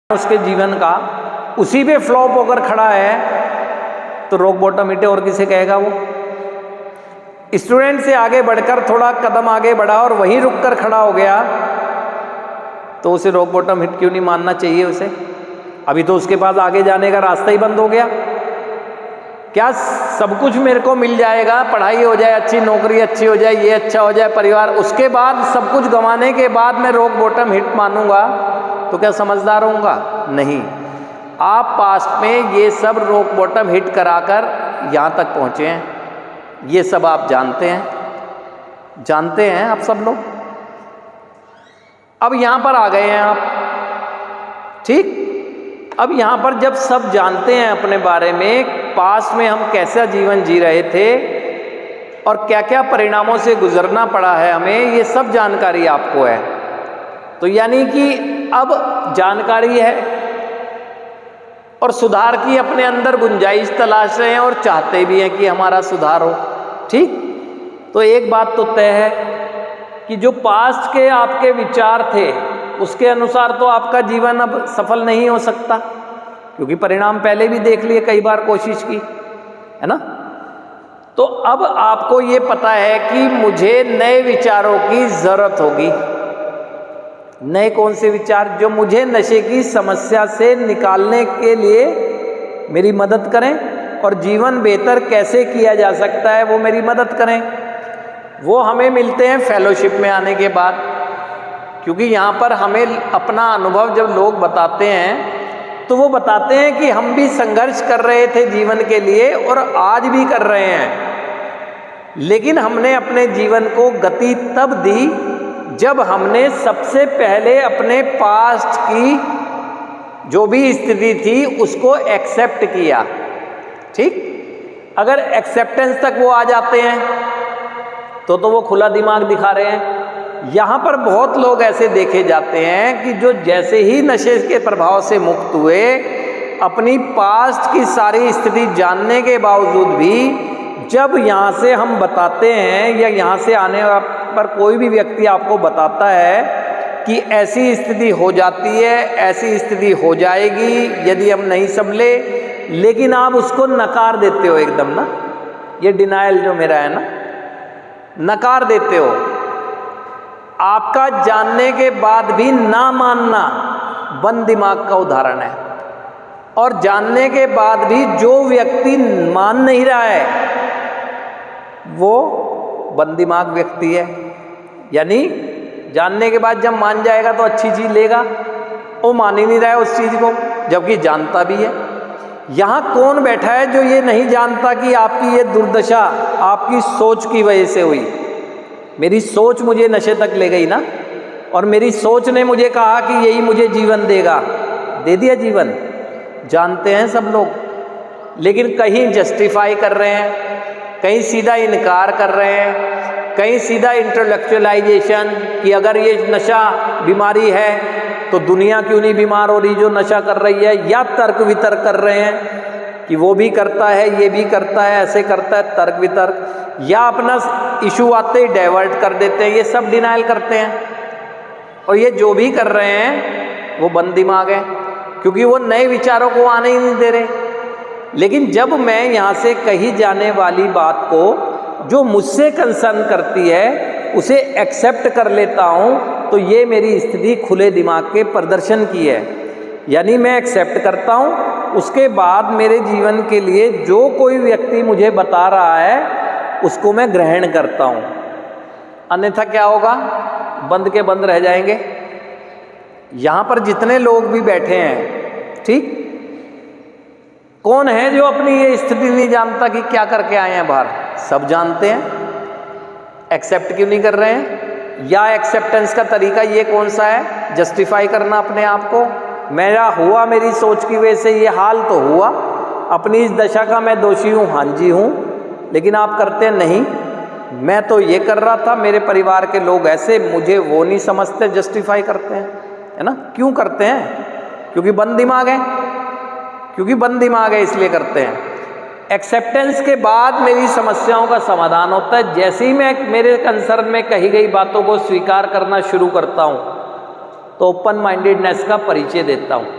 उसके जीवन का उसी पे फ्लॉप होकर खड़ा है तो रॉक बॉटम हिट है, और किसे कहेगा वो। स्टूडेंट से आगे बढ़कर थोड़ा कदम आगे बढ़ा और वहीं रुक कर खड़ा हो गया तो उसे रॉक बॉटम हिट क्यों नहीं मानना चाहिए उसे? अभी तो उसके पास आगे जाने का रास्ता ही बंद हो गया। क्या सब कुछ मेरे को मिल जाएगा, पढ़ाई हो जाए, अच्छी नौकरी अच्छी हो जाए, ये अच्छा हो जाए, परिवार, उसके बाद सब कुछ गंवाने के बाद मैं रॉक बॉटम हिट मानूंगा तो क्या समझदार होऊंगा? नहीं। आप पास्ट में ये सब रॉक बॉटम हिट कराकर यहाँ तक पहुँचे हैं, ये सब आप जानते हैं आप सब लोग। अब यहाँ पर आ गए हैं आप, ठीक। अब यहाँ पर जब सब जानते हैं अपने बारे में, पास्ट में हम कैसा जीवन जी रहे थे और क्या क्या परिणामों से गुजरना पड़ा है हमें, ये सब जानकारी आपको है। तो यानी कि अब जानकारी है और सुधार की अपने अंदर गुंजाइश तलाश रहे हैं और चाहते भी हैं कि हमारा सुधार हो, ठीक। तो एक बात तो तय है कि जो पास्ट के आपके विचार थे उसके अनुसार तो आपका जीवन अब सफल नहीं हो सकता, क्योंकि परिणाम पहले भी देख लिए, कई बार कोशिश की, है ना। तो अब आपको ये पता है कि मुझे नए विचारों की जरूरत होगी। नए कौन से विचार? जो मुझे नशे की समस्या से निकालने के लिए मेरी मदद करें और जीवन बेहतर कैसे किया जा सकता है वो मेरी मदद करें। वो हमें मिलते हैं फेलोशिप में आने के बाद, क्योंकि यहाँ पर हमें अपना अनुभव जब लोग बताते हैं तो वो बताते हैं कि हम भी संघर्ष कर रहे थे जीवन के लिए और आज भी कर रहे हैं, लेकिन हमने अपने जीवन को गति तब दी जब हमने सबसे पहले अपने पास्ट की जो भी स्थिति थी उसको एक्सेप्ट किया, ठीक। अगर एक्सेप्टेंस तक वो आ जाते हैं तो वो खुला दिमाग दिखा रहे हैं। यहाँ पर बहुत लोग ऐसे देखे जाते हैं कि जो जैसे ही नशे के प्रभाव से मुक्त हुए, अपनी पास्ट की सारी स्थिति जानने के बावजूद भी जब यहाँ से हम बताते हैं या यहाँ से आने पर कोई भी व्यक्ति आपको बताता है कि ऐसी स्थिति हो जाती है, ऐसी स्थिति हो जाएगी यदि हम नहीं संभले, लेकिन आप उसको नकार देते हो एकदम ना। ये डिनायल जो मेरा है ना, नकार देते हो। आपका जानने के बाद भी ना मानना बंद दिमाग का उदाहरण है, और जानने के बाद भी जो व्यक्ति मान नहीं रहा है वो बंद दिमाग व्यक्ति है। यानी जानने के बाद जब मान जाएगा तो अच्छी चीज लेगा, वो मान ही नहीं रहा है उस चीज को, जबकि जानता भी है। यहाँ कौन बैठा है जो ये नहीं जानता कि आपकी ये दुर्दशा आपकी सोच की वजह से हुई? मेरी सोच मुझे नशे तक ले गई ना, और मेरी सोच ने मुझे कहा कि यही मुझे जीवन देगा, दे दिया जीवन। जानते हैं सब लोग, लेकिन कहीं जस्टिफाई कर रहे हैं, कहीं सीधा इनकार कर रहे हैं, कहीं सीधा इंटेलेक्चुअलाइजेशन कि अगर ये नशा बीमारी है तो दुनिया क्यों नहीं बीमार हो रही जो नशा कर रही है, या तर्क वितर्क कर रहे हैं कि वो भी करता है, ये भी करता है, ऐसे करता है, तर्क वितर्क, या अपना इशू आते ही डाइवर्ट कर देते हैं। ये सब डिनाइल करते हैं, और ये जो भी कर रहे हैं वो बंद दिमाग है, क्योंकि वो नए विचारों को आने ही नहीं दे रहे। लेकिन जब मैं यहाँ से कही जाने वाली बात को जो मुझसे कंसर्न करती है उसे एक्सेप्ट कर लेता हूँ तो ये मेरी स्थिति खुले दिमाग के प्रदर्शन की है। यानी मैं एक्सेप्ट करता हूँ, उसके बाद मेरे जीवन के लिए जो कोई व्यक्ति मुझे बता रहा है उसको मैं ग्रहण करता हूँ, अन्यथा क्या होगा? बंद के बंद रह जाएंगे। यहाँ पर जितने लोग भी बैठे हैं, ठीक, कौन है जो अपनी ये स्थिति नहीं जानता कि क्या करके आए हैं बाहर? सब जानते हैं, एक्सेप्ट क्यों नहीं कर रहे हैं? या एक्सेप्टेंस का तरीका ये कौन सा है? जस्टिफाई करना अपने आप को, मेरा हुआ, मेरी सोच की वजह से ये हाल तो हुआ, अपनी इस दशा का मैं दोषी हूँ, हाँ जी हूँ, लेकिन आप करते हैं नहीं, मैं तो ये कर रहा था, मेरे परिवार के लोग ऐसे, मुझे वो नहीं समझते, जस्टिफाई करते हैं, है ना। क्यों करते हैं? क्योंकि बंद दिमाग है, इसलिए करते हैं। एक्सेप्टेंस के बाद मेरी समस्याओं का समाधान होता है। जैसे ही मैं मेरे कंसर्न में कही गई बातों को स्वीकार करना शुरू करता हूँ तो ओपन माइंडेडनेस का परिचय देता हूँ।